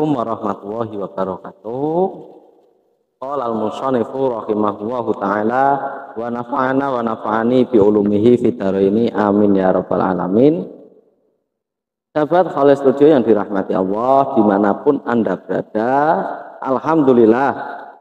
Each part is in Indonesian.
Assalamualaikum warahmatullahi wabarakatuh. Qala al-musannifu rahimahullahu taala wa nafa'ana wa nafa'ani bi ulumihi fid dharaini amin ya rabbal alamin. Sahabat Khalis Studio yang dirahmati Allah dimanapun Anda berada, alhamdulillah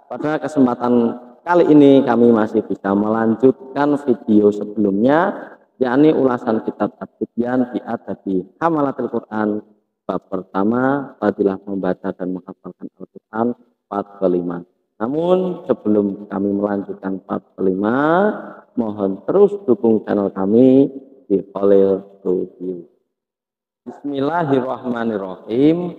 pada kesempatan kali ini kami masih bisa melanjutkan video sebelumnya, yakni ulasan kitab At-Tibyan fi Adabi Hamalatil Quran. Bab pertama, fadilah membaca dan menghafalkan Al-Quran, part kelima. Namun sebelum kami melanjutkan part kelima, mohon terus dukung channel kami di Khalil Studio. Bismillahirrahmanirrahim.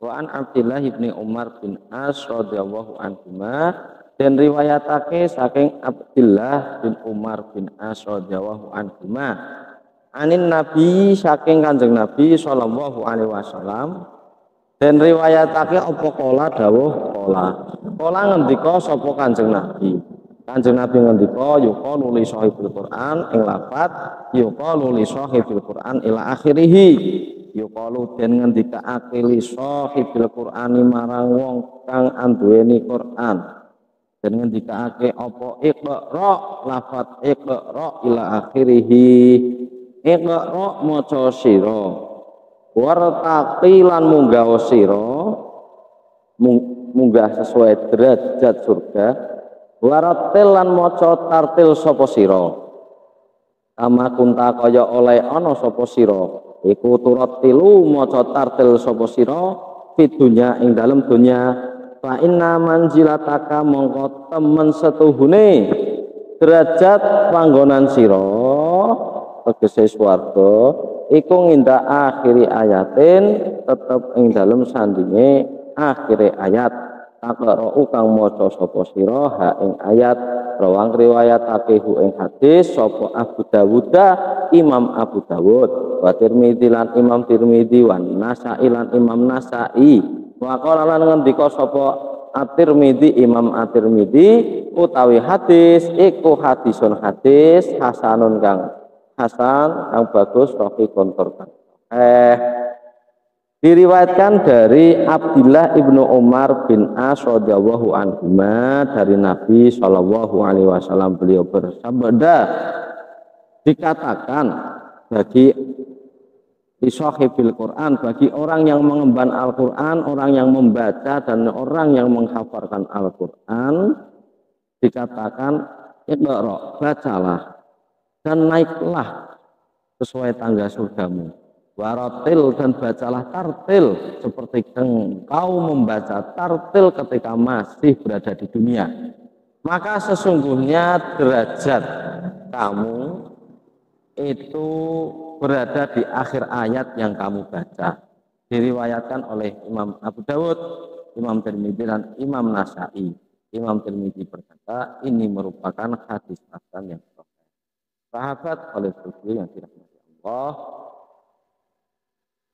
Wa an Abdillah ibni Umar bin As radhiyallahu anhuma, dan riwayatake saking Abdillah bin Umar bin As radhiyallahu anhuma, anin Nabi saking Kanjeng Nabi sallallahu alaihi wasallam, dan riwayatake apa kala dawuh kala ngendika sapa Kanjeng Nabi. Kanjeng Nabi ngendika yuqalu li sahibul Quran ing lafat yuqalu li sahibul Quran ila akhirih. Yuqalu den ngendikaake li sahibul Qur'ani marang wong kang anduweni Quran. Dan ngendikaake apa iqra, lafat iqra ila akhirih. Iqra maca sira, wartaqi lan munggah sira, munggah sesuai derajat surga, waratil lan maca tartil sapa sira, kama kunta kaya oleh ana sapa sira, iku turatilu maca tartil sapa sira fidunya ing dalem dunya, fa inna manzilataka mongko temen setuhune derajat panggonan sira tegese swarga iku ngindak akhiri ayatin tetep ing dalem sandinge akhire ayat takra kang maca sapa sira ha ing ayat rawang riwayatake hu ing hadis sapa Abu Dawud Imam Abu Dawud wa Tirmidzi lan Imam Tirmidzi wa Nasa'i lan Imam Nasa'i wa qala lan ngendika sapa At-Tirmidzi Imam At-Tirmidzi utawi hadis iku hadisun hadis hasanun kang hasan yang bagus rofi kontor. Diriwayatkan dari Abdillah ibnu Umar bin As radhiyallahu anhuma dari Nabi Shallallahu alaihi wasallam, beliau bersabda, dikatakan bagi sahibil Quran, bagi orang yang mengemban Al-Quran, orang yang membaca dan orang yang menghafalkan Al-Quran, dikatakan iqra, bacalah dan naiklah sesuai tangga surgamu, waratil dan bacalah tartil seperti engkau membaca tartil ketika masih berada di dunia, maka sesungguhnya derajat kamu itu berada di akhir ayat yang kamu baca. Diriwayatkan oleh Imam Abu Dawud, Imam Tirmidzi dan Imam Nasa'i. Imam Tirmidzi berkata ini merupakan hadis hasan yang sahabat oleh Studio yang dirahmati Allah,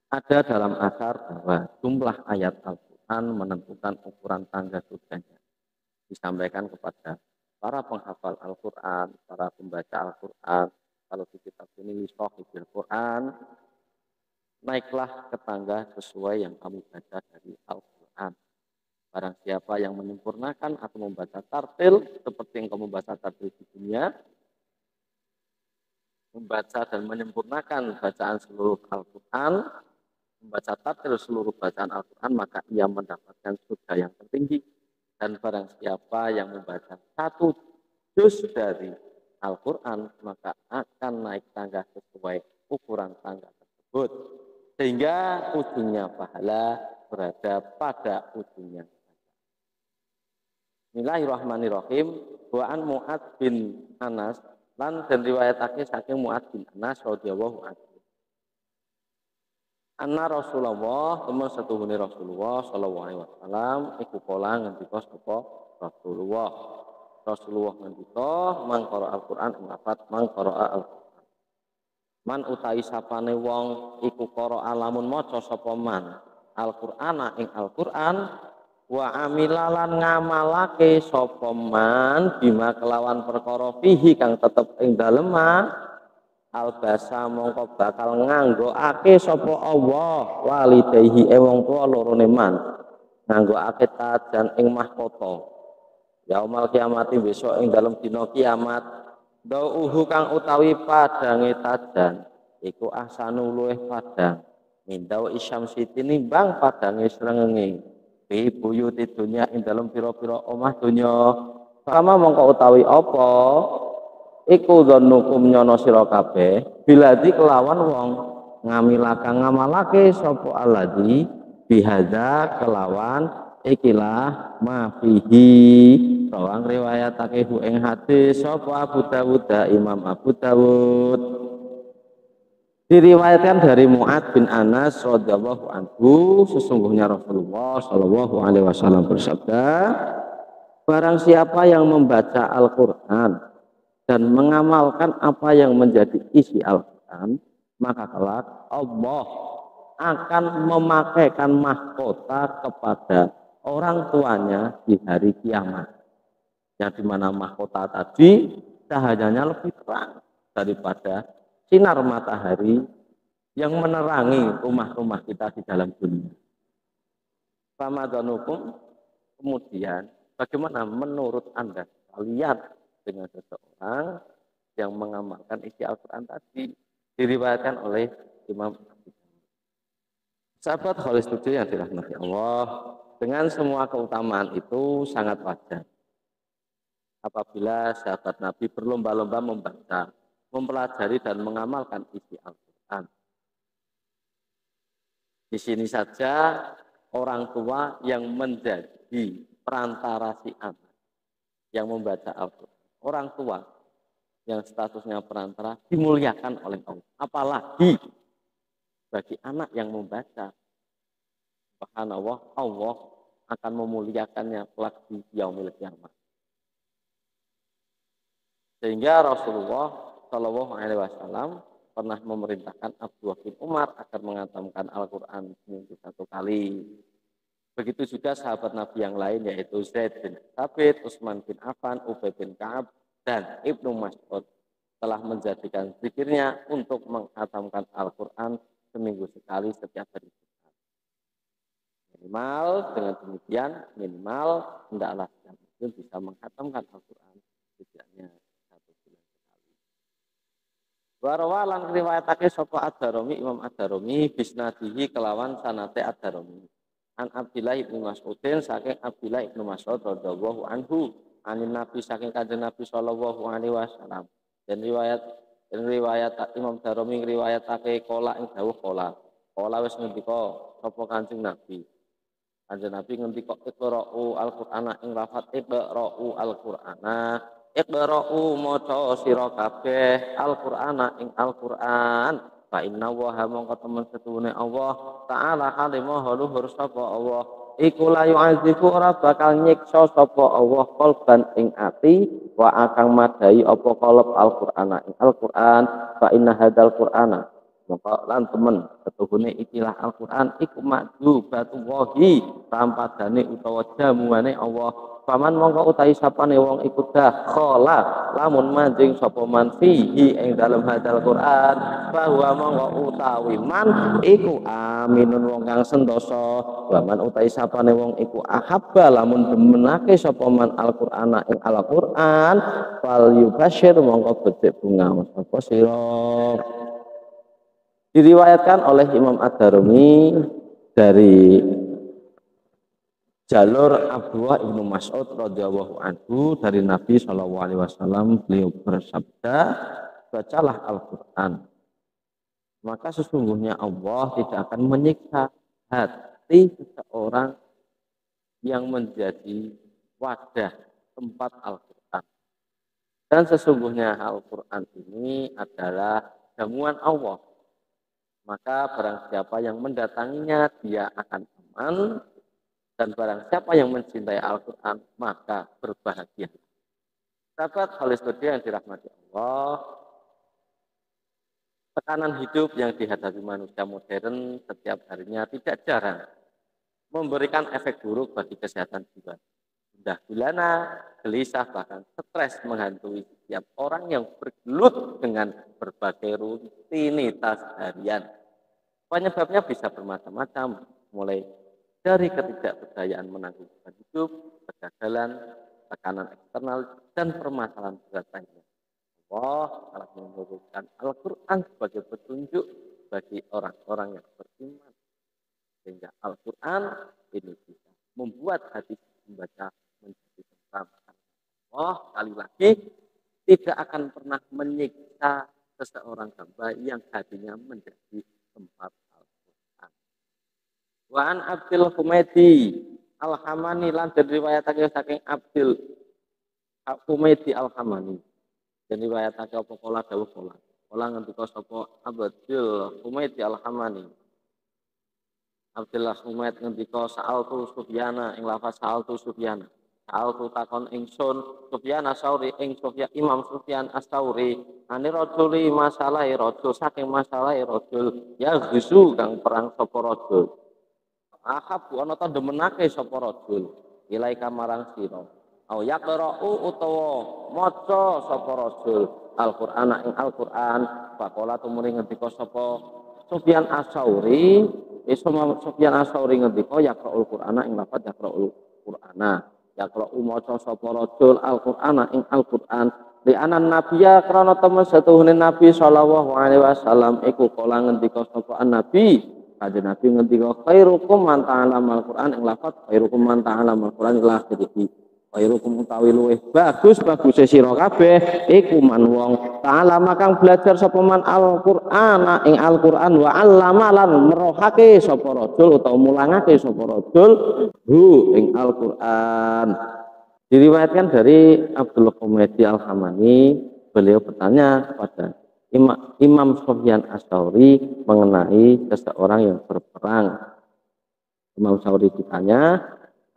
ada dalam asar bahwa jumlah ayat Al-Quran menentukan ukuran tangga surganya. Disampaikan kepada para penghafal Al-Quran, para pembaca Al-Quran, kalau di kitab ini lisahifil Quran, naiklah ke tangga sesuai yang kamu baca dari Al-Quran. Barang siapa yang menyempurnakan atau membaca tartil seperti yang kamu baca tartil di dunia, membaca dan menyempurnakan bacaan seluruh Al-Quran, membaca tartil seluruh bacaan Al-Quran, maka ia mendapatkan surga yang tertinggi. Dan barang siapa yang membaca satu juz dari Al-Quran, maka akan naik tangga sesuai ukuran tangga tersebut, sehingga ujungnya pahala berada pada ujungnya. Bismillahirrahmanirrahim. Wa an Mu'ad bin Anas lan dan riwayatake saking Mu'ad bin Anas radhiyallahu anhu, anna Rasulullah temen setuhune Rasulullah sallallahu alaihi wasallam iku kala ngendika sapa Rasulullah ngendika man qara al-Qur'an ing lafat man qara al-Qur'an, man utahi sapane wong iku qara alamun maca sapa man al-Qur'ana ing Al-Qur'an, wa amilalan ngamalake sapa man bima kelawan perkara fihi kang tetep ing dalem albasa mongko bakal nganggoake sapa Allah walidayhi wong tuwa lorone man nganggo tajan ing mahkota yaumal kiamati besok ing dalam dina kiamat dauhu kang utawi padange tajan iku ahsanu luweh padang mindau isyamsi tinimbang padange srengenge fi buyuti dunya ing dalam pira-pira omah donya sama mongko utawi apa iku dzanukum nyono sira kabeh biladi kelawan wong ngamilaka ngamalake sapa aladi bihadza kelawan ikilah mafihi rawang riwayatake hu ing hadis sapa Abu Dawud Imam Abu Dawud diriwayatkan dari Mu'ad bin Anas radhiyallahu anhu sesungguhnya Rasulullah shallallahu alaihi wasallam bersabda barang siapa yang membaca Al-Qur'an dan mengamalkan apa yang menjadi isi Al-Qur'an maka kelak Allah akan memakaikan mahkota kepada orang tuanya di hari kiamat yang dimana mahkota tadi cahayanya lebih terang daripada sinar matahari yang menerangi rumah-rumah kita di dalam dunia. Ramadanukum kemudian bagaimana menurut Anda kalian dengan seseorang yang mengamalkan isi Al-Quran tadi diriwayatkan oleh Imam Sahabat Khalis Tujuh yang dirahmati Allah, dengan semua keutamaan itu sangat wajar apabila sahabat Nabi berlomba-lomba membaca, mempelajari dan mengamalkan isi Al-Quran. Di sini saja orang tua yang menjadi perantara si anak yang membaca Al-Quran. Orang tua yang statusnya perantara dimuliakan oleh Allah. Apalagi bagi anak yang membaca. Subhanallah, Allah akan memuliakannya kelak di yaumil kiamat. Sehingga Rasulullah Shallallahu Alaihi Wasallam pernah memerintahkan Abdullah bin Umar agar mengatamkan Al-Quran seminggu 1 kali. Begitu juga sahabat Nabi yang lain yaitu Zaid bin Thabit, Utsman bin Affan, Ubay bin Ka'ab, dan Ibnu Mas'ud telah menjadikan zikirnya untuk mengatamkan Al-Quran seminggu sekali setiap hari Jumat. Minimal dengan demikian, hendaklah setiap muslim bisa menghatamkan Al-Quran setidaknya 1 bulan sekali. Warawalan riwayatake sapa Ad-Darimi Imam Ad-Darimi bisnadihi kelawan sanate Ad-Darimi. An Abdillah ibnu Mas'udin saking Abdillah ibnu Mas'ud radhiyallahu anhu anin Nabi saking kanjeng Nabi sallallahu alaihi wasallam. Dan riwayat Imam Darimi riwayatake kala ing dawuh kala wis ngendika sapa kanjeng Nabi. Kanjeng Nabi ngendika iqra'u al-Qur'ana ing lafat iqra'u al-Qur'ana iqra'u maca sira kabeh al-Qur'ana ing Al-Qur'an fa inna wa mongko temen setune Allah taala halimah luhur sapa Allah iku la yu'adzibu ora bakal nyiksa sapa Allah qalban ing ati wa akang madai apa qalb Al-Qur'ana ing Al-Qur'an fa inna hadzal Qur'ana mongko lan temen setuhune ikilah Al-Qur'an iku ma'dzubatullahi rampadane utawa jamuane Allah paman mongko utahi sapane wong iku dakhala lamun manjing sapa man fihi ing dalem hadzal Qur'an bahwa mongko utawi man iku aminun wong kang sentosa paman utahi sapane wong iku ahabba lamun demenake sapa man Al-Qur'ana ing Al-Qur'an fal yubasyir mongko becik bunga sapa sira. Diriwayatkan oleh Imam Ad-Darimi dari jalur Abdullah ibnu Mas'ud radhiyallahu anhu dari Nabi Shallallahu Alaihi Wasallam beliau bersabda bacalah Al-Quran maka sesungguhnya Allah tidak akan menyiksa hati seseorang yang menjadi wadah tempat Al-Quran dan sesungguhnya Al-Quran ini adalah jamuan Allah. Maka barang siapa yang mendatanginya dia akan aman dan barang siapa yang mencintai Al-Quran maka berbahagia. Sahabat Khalis Tujuh yang dirahmati Allah, tekanan hidup yang dihadapi manusia modern setiap harinya tidak jarang memberikan efek buruk bagi kesehatan jiwa. Gundah gulana, gelisah, bahkan stres menghantui setiap orang yang bergelut dengan berbagai rutinitas harian. Penyebabnya bisa bermacam-macam, mulai dari ketidakberdayaan menanggung beban hidup, kegagalan, tekanan eksternal, dan permasalahan berat lainnya. Allah telah menurunkan Al-Quran sebagai petunjuk bagi orang-orang yang beriman. Sehingga Al-Quran ini bisa membuat hati membaca menjadi tentram. Allah sekali lagi tidak akan pernah menyiksa seseorang hamba yang hatinya menjadi tempat Al-Quran. Wa an Abdul Humaydi Al-Hamani lan diriwayatake saking Abdul Humaydi Al-Hamani. Dan riwayatake apa kala dawuh kala. Kala ngendika sapa Abdul Humaydi Al-Hamani. Abdullah Humaid ngendika sa'altu Sufyana ing lafaz sa'altu Sufyana. Sa'altu takon ingsun Sufyan As-Sauri ing Imam Sufyan As-Sauri ani rajuli masalahe rajul saking masalahe rajul ya gusu kang perang sapa rajul. Ahab ana ta demenake sapa rajul ilaika marang sira. Au yaqra'u utawa maca sapa rajul Al-Qur'an ing Al-Qur'an faqala tumuri ngendika sapa Sufyan As-Sauri Sufyan As-Sauri ngendika yaqra'ul Qur'ana ing lafaz yaqra'ul Qur'ana yaqra'u maca sapa rajul Al-Qur'ana ing Al-Qur'an li anan nabiyya krana temen setuhune Nabi sallallahu alaihi wasallam iku kala ngendika sapa nabi kanjeng Nabi ngendika khairukum man ta'allama Al-Qur'an ing lafaz khairukum man ta'allama Al-Qur'an ila akhirih khairukum utawi luweh baguse sira kabeh iku man wong ta'allama kang belajar sapa man Al-Qur'an ing Al-Qur'an wa 'allama lan merohake sapa rajul utawa mulangake sapa rajul hu ing Al-Qur'an. Diriwayatkan dari Abdul Humaydi Al-Hamani, beliau bertanya kepada Imam Sufyan As-Sauri mengenai seseorang yang berperang. Imam Sauri ditanya,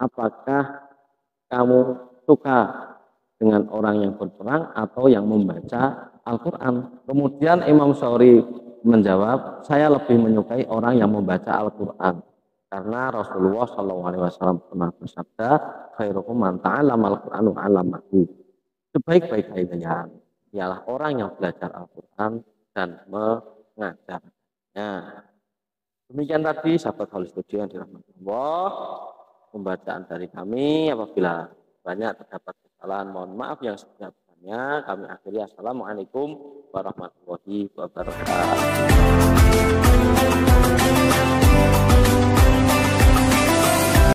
apakah kamu suka dengan orang yang berperang atau yang membaca Al-Quran? Kemudian Imam Sauri menjawab, saya lebih menyukai orang yang membaca Al-Quran. Karena Rasulullah SAW pernah bersabda, khairukum man ta'allama Al-Quran wa 'allamahu. Sebaik-baik kalian ialah orang yang belajar Al-Quran dan mengajarnya. Demikian tadi sahabat Holy Studio yang dirahmati Allah, pembacaan dari kami. Apabila banyak terdapat kesalahan, mohon maaf yang sebesar-besarnya. Kami akhiri. Assalamualaikum warahmatullahi wabarakatuh.